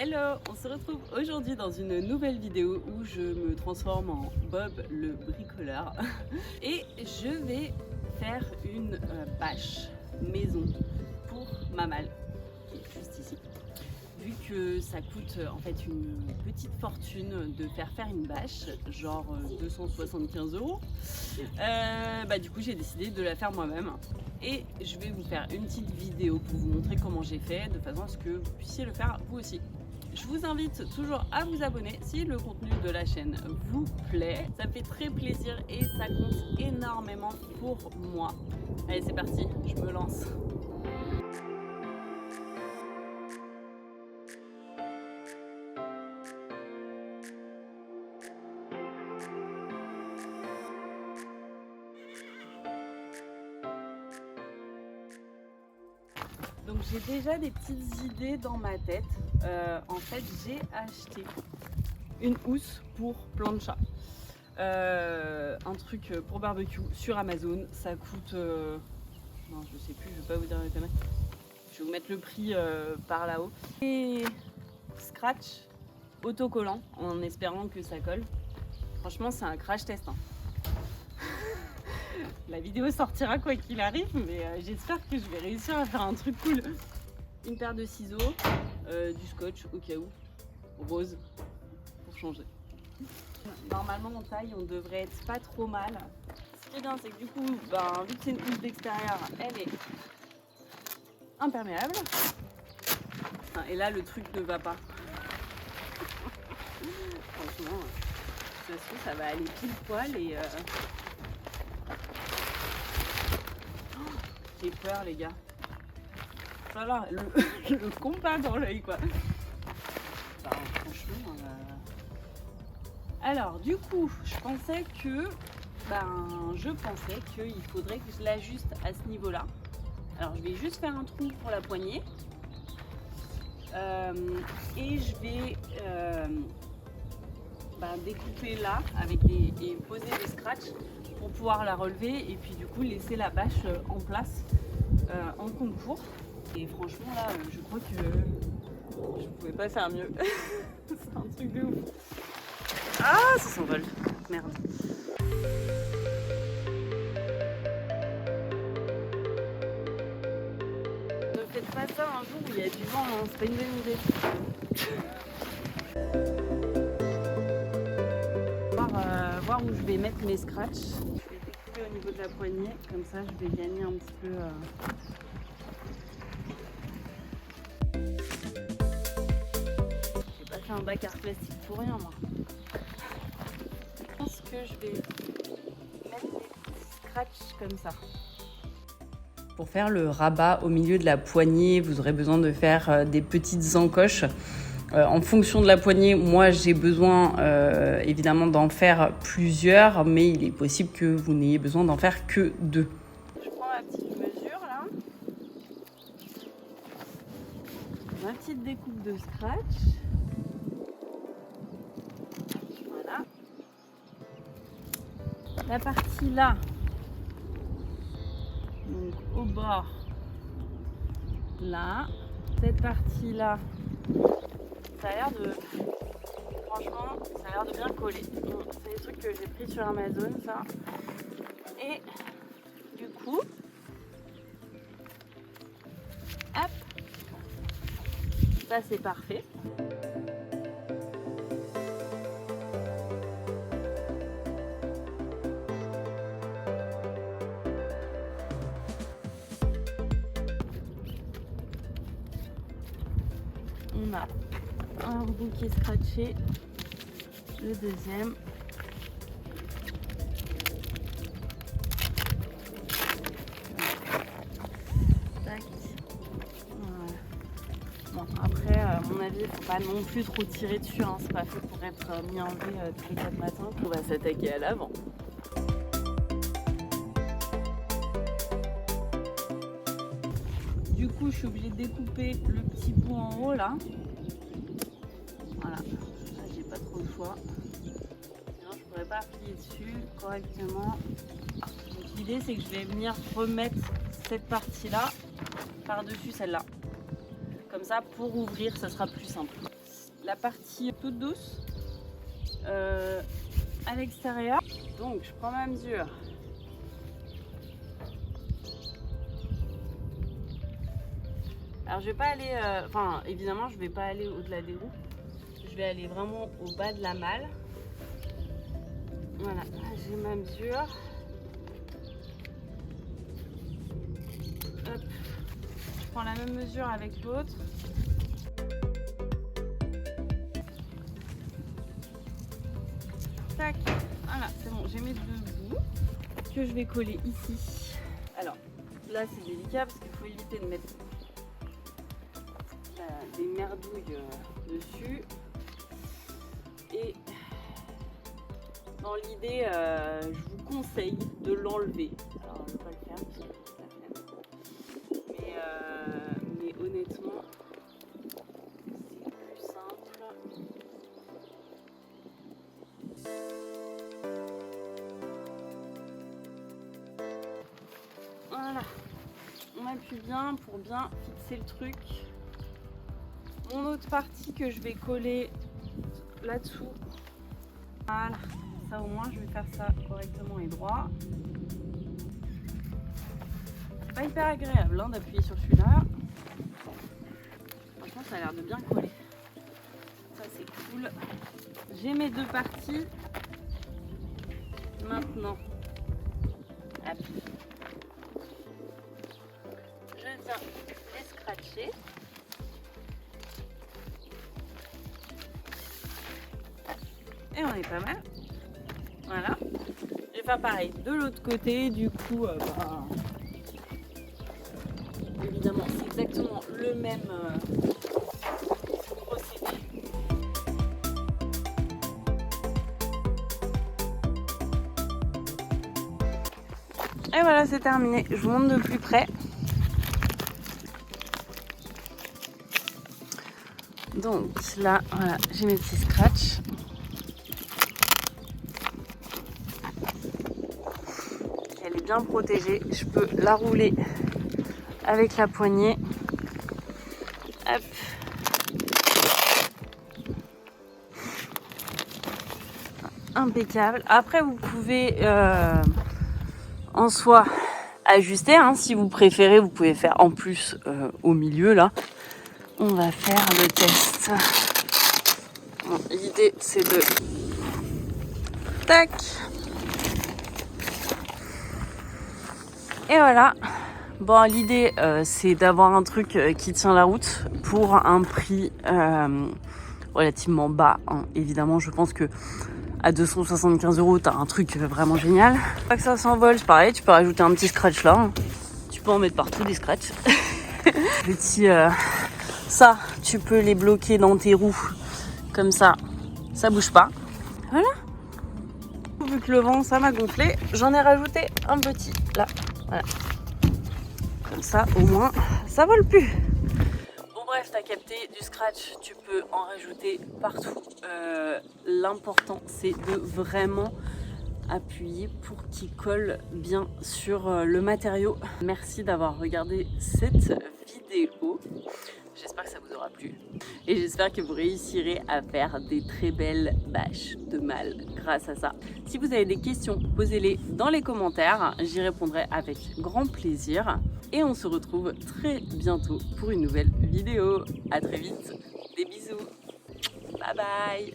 Hello, on se retrouve aujourd'hui dans une nouvelle vidéo où je me transforme en Bob le bricoleur et je vais faire une bâche maison pour ma malle qui est juste ici. Vu que ça coûte en fait une petite fortune de faire une bâche, genre 275 €, du coup j'ai décidé de la faire moi-même. Et je vais vous faire une petite vidéo pour vous montrer comment j'ai fait, de façon à ce que vous puissiez le faire vous aussi. Je vous invite toujours à vous abonner si le contenu de la chaîne vous plaît. Ça me fait très plaisir et ça compte énormément pour moi. Allez, c'est parti, je me lance. Donc j'ai déjà des petites idées dans ma tête. En fait, j'ai acheté une housse pour plancha. Un truc pour barbecue sur Amazon. Ça coûte... non, je sais plus, je vais pas vous dire le thème. Je vais vous mettre le prix par là-haut. Et scratch autocollant en espérant que ça colle. Franchement, c'est un crash test. Hein. La vidéo sortira quoi qu'il arrive, mais j'espère que je vais réussir à faire un truc cool. Une paire de ciseaux, du scotch au cas où, rose, pour changer. Normalement en taille, on devrait être pas trop mal. Ce qui est bien, c'est que du coup, vu que c'est une housse d'extérieur, elle est imperméable. Et là, le truc ne va pas. Franchement, de toute façon, ça va aller pile poil et... J'ai peur les gars. Voilà, le combat dans l'œil quoi. Franchement. Alors du coup, je pensais qu'il faudrait que je l'ajuste à ce niveau-là. Alors je vais juste faire un trou pour la poignée. Et je vais découper là et poser des scratchs pour pouvoir la relever et puis du coup laisser la bâche en place en concours. Et franchement là je crois que je pouvais pas faire mieux. C'est un truc de ouf. Ah, ça s'envole, merde. Ne faites pas ça un jour où il y a du vent, hein. C'est pas une bonne idée. Voir où je vais mettre mes scratchs. Je vais découper au niveau de la poignée, comme ça je vais gagner un petit peu. J'ai pas fait un bac art plastique pour rien moi. Je pense que je vais mettre des scratchs comme ça. Pour faire le rabat au milieu de la poignée, vous aurez besoin de faire des petites encoches. En fonction de la poignée, moi j'ai besoin évidemment d'en faire plusieurs, mais il est possible que vous n'ayez besoin d'en faire que 2. Je prends ma petite mesure là, ma petite découpe de scratch, voilà. La partie là, donc au bord, là, cette partie là. Ça a l'air de... Franchement, ça a l'air de bien coller. C'est des trucs que j'ai pris sur Amazon, ça. Et du coup... Hop. Ça, c'est parfait. On a un bouquet scratché, le deuxième. Tac. Voilà. Bon, après, à mon avis, il ne faut pas non plus trop tirer dessus, hein. C'est pas fait pour être mis en V tous les 4 matins. On va s'attaquer à l'avant. Du coup, je suis obligée de découper le petit bout en haut là. Voilà, là j'ai pas trop le choix. Sinon je pourrais pas appuyer dessus correctement. Donc l'idée c'est que je vais venir remettre cette partie là par-dessus celle-là. Comme ça pour ouvrir ça sera plus simple. la partie toute douce à l'extérieur. Donc je prends ma mesure. Alors je vais pas aller, évidemment je vais pas aller au-delà des roues. Je vais aller vraiment au bas de la malle. Voilà, j'ai ma mesure. Hop. Je prends la même mesure avec l'autre. Tac, voilà, c'est bon, j'ai mes 2 bouts que je vais coller ici. Alors là c'est délicat parce qu'il faut éviter de mettre des merdouilles dessus. Et dans l'idée, je vous conseille de l'enlever. Alors, je ne vais pas le faire parce que c'est la flemme. Mais honnêtement, c'est plus simple. Voilà, on appuie bien pour bien fixer le truc. Mon autre partie que je vais coller là-dessous. Voilà, ça au moins je vais faire ça correctement et droit. C'est pas hyper agréable hein, d'appuyer sur celui-là. Franchement ça a l'air de bien coller. Ça c'est cool. J'ai mes 2 parties. Maintenant, hop. Je viens les scratcher. Et on est pas mal. Voilà. Je vais faire pareil de l'autre côté. Du coup, évidemment, c'est exactement le même procédé. Et voilà, c'est terminé. Je vous montre de plus près. Donc là, voilà, j'ai mes petits scratchs. Elle est bien protégée. Je peux la rouler avec la poignée. Hop. Impeccable. Après, vous pouvez en soi ajuster. Hein, si vous préférez, vous pouvez faire en plus au milieu là. On va faire le test. Bon, l'idée c'est de tac. Et voilà. Bon, l'idée c'est d'avoir un truc qui tient la route pour un prix relativement bas. Hein. Évidemment, je pense que à 275 €, t'as un truc vraiment génial. Pas que ça s'envole, c'est pareil. Tu peux rajouter un petit scratch là. Hein. Tu peux en mettre partout des scratchs. Petit ça, tu peux les bloquer dans tes roues, comme ça bouge pas. Voilà. Vu que le vent, ça m'a gonflé, j'en ai rajouté un petit là. Voilà. Comme ça, au moins, ça vole plus. Bon bref, t'as capté, du scratch, tu peux en rajouter partout. L'important, c'est de vraiment appuyer pour qu'il colle bien sur le matériau. Merci d'avoir regardé cette vidéo. J'espère que ça vous aura plu et j'espère que vous réussirez à faire des très belles bâches de malle grâce à ça. Si vous avez des questions, posez-les dans les commentaires, j'y répondrai avec grand plaisir et on se retrouve très bientôt pour une nouvelle vidéo. À très vite, des bisous, bye bye.